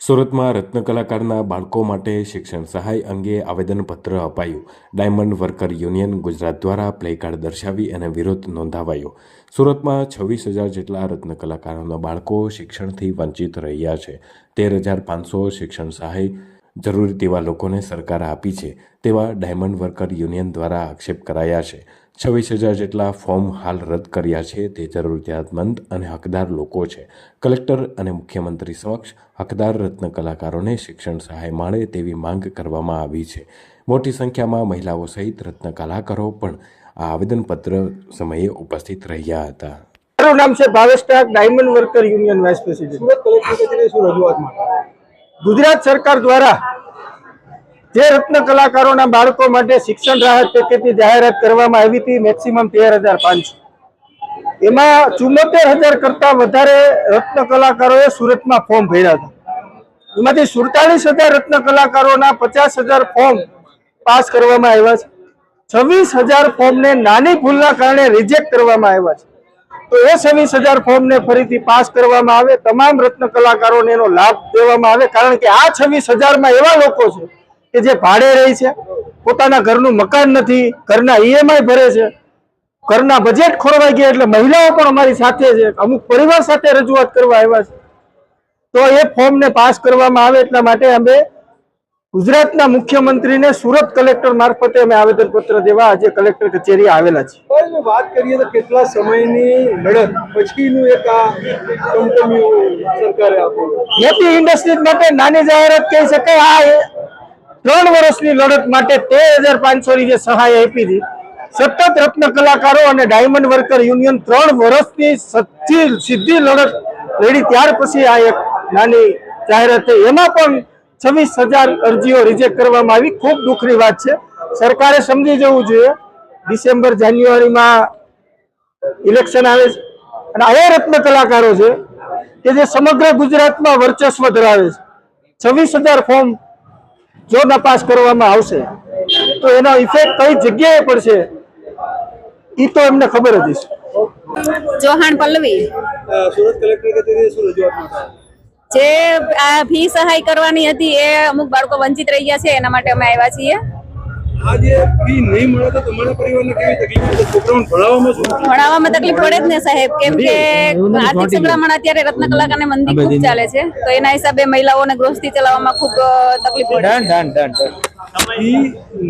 સુરતમાં રત્ન કલાકારના બાળકો માટે શિક્ષણ સહાય અંગે આવેદનપત્ર અપાયું। ડાયમંડ વર્કર યુનિયન ગુજરાત દ્વારા પ્લેકાર્ડ દર્શાવી અને વિરોધ નોંધાવાયો। સુરતમાં 26,000 જેટલા રત્ન કલાકારોના બાળકો શિક્ષણથી વંચિત રહ્યા છે। 13,500 શિક્ષણ સહાય જરૂરી તેવા લોકોને સરકારે આપી છે તેવા ડાયમંડ વર્કર યુનિયન દ્વારા આક્ષેપ કરાયા છે। 26,000 જેટલા ફોર્મ હાલ રદ કર્યા છે તે જરૂરિયાતમંદ અને હકદાર લોકો છે। કલેક્ટર અને મુખ્યમંત્રી સમક્ષ હકદાર રત્ન કલાકારોને શિક્ષણ સહાય મળે તેવી માંગ કરવામાં આવી છે। મોટી સંખ્યામાં મહિલાઓ સહિત રત્ન કલાકારો પણ આ આવેદનપત્ર સમયે ઉપસ્થિત રહ્યા હતા। મારું નામ છે Bhavesh Tak, diamond worker union vice president. Surat collector કચેરી શું રજૂઆત? ગુજરાત સરકાર દ્વારા જે રત્ન કલાકારોના બાળકો માટે શિક્ષણ રાહત પેકેજની જાહેરાત કરવામાં આવી હતી, મેક્સિમમ 13,500, એમાં 74,000 કરતા વધારે રત્ન કલાકારોએ સુરતમાં ફોર્મ ભર્યા હતા। એમાંથી 47,000 રત્ન કલાકારોના 50,000 ફોર્મ પાસ કરવામાં આવ્યા છે। 26,000 ફોર્મને નાની ભૂલના કારણે રિજેક્ટ કરવામાં આવ્યા છે। તો એ 26,000 ફોર્મને ફરીથી પાસ કરવામાં આવે, તમામ રત્ન કલાકારોને એનો લાભ દેવામાં આવે, કારણ કે આ 26,000માં એવા લોકો છે કે જે ભાડે રહે છે, પોતાના ઘરનું મકાન નથી, ઘરના ઈએમઆઈ ભરે છે, ઘરના બજેટ ખોરવાઈ ગયા, એટલે મહિલાઓ પણ અમારી સાથે છે, અમુક પરિવાર સાથે રજૂઆત કરવા આવ્યા છે। તો એ ફોર્મને પાસ કરવામાં આવે એટલા માટે અમે ગુજરાતના મુખ્યમંત્રીને સુરત કલેક્ટર મારફતે અમે આવેદનપત્ર દેવા આજે કલેક્ટર કચેરી આવેલા છે। વાત કરીએ તો કેટલા સમયની લડત પછીનું એક આ સરકારે આપ્યું મોટી ઇન્ડસ્ટ્રીઝ માટે નાની જાહેરાત કહી શકાય। આ 3 વર્ષની લડત માટે 13,500 ની જે સહાય આપી હતી, સતત રત્ન કલાકારો અને ડાયમંડ વર્કર યુનિયન 3 વર્ષની સીધી લડત લડી, ત્યાર પછી આ એક નાની જાહેરાત થઈ। એમાં પણ 26,000 અરજીઓ રિજેક્ટ કરવામાં આવી। ખૂબ દુઃખની વાત છે, સરકારે સમજી જવું જોઈએ। ડિસેમ્બર જાન્યુઆરીમાં ઇલેક્શન આવે છે અને આવા રત્ન કલાકારો છે કે જે સમગ્ર ગુજરાતમાં વર્ચસ્વ ધરાવે છે। 26,000 ફોર્મ જો નપાસ કરવામાં આવશે તો એનો ઇફેક્ટ કઈ જગ્યાએ પડશે એ તો એમને ખબર જ છે। ચૌહાણ પલ્લવી, સુરત કલેક્ટર કચેરીએ શું રજૂઆત? જે આ ફી સહાય કરવાની હતી એ અમુક બાળકો વંચિત રહી ગયા છે, એના માટે અમે આવ્યા છીએ। આ જે ફી નહીં મળે તો તમારા પરિવારને કેવી તકલીફ પડે? છોકરાઓને ભણાવવામાં શું? ભણાવવામાં તકલીફ પડે જ ને સાહેબ, કેમ કે આર્થિક સંકળામણ અત્યારે રત્ન કલાકારને મંદી ખૂબ ચાલે છે, તો એના હિસાબે મહિલાઓને ગૃહસ્થી ચલાવવામાં ખૂબ તકલીફ પડે। ફી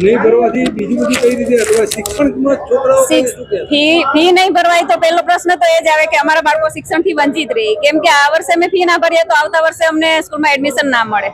નહીં ભરવાથી બીજી બધી કઈ રીતે અથવા શિક્ષણમાં છોકરાઓ ફી નહીં ભરવાય તો પહેલો પ્રશ્ન તો એ જ આવે કે અમારા બાળકો શિક્ષણથી વંચિત રહે, કેમ કે આ વર્ષે અમે ફી ના ભરીએ તો આવતા વર્ષે અમને સ્કૂલમાં એડમિશન ના મળે।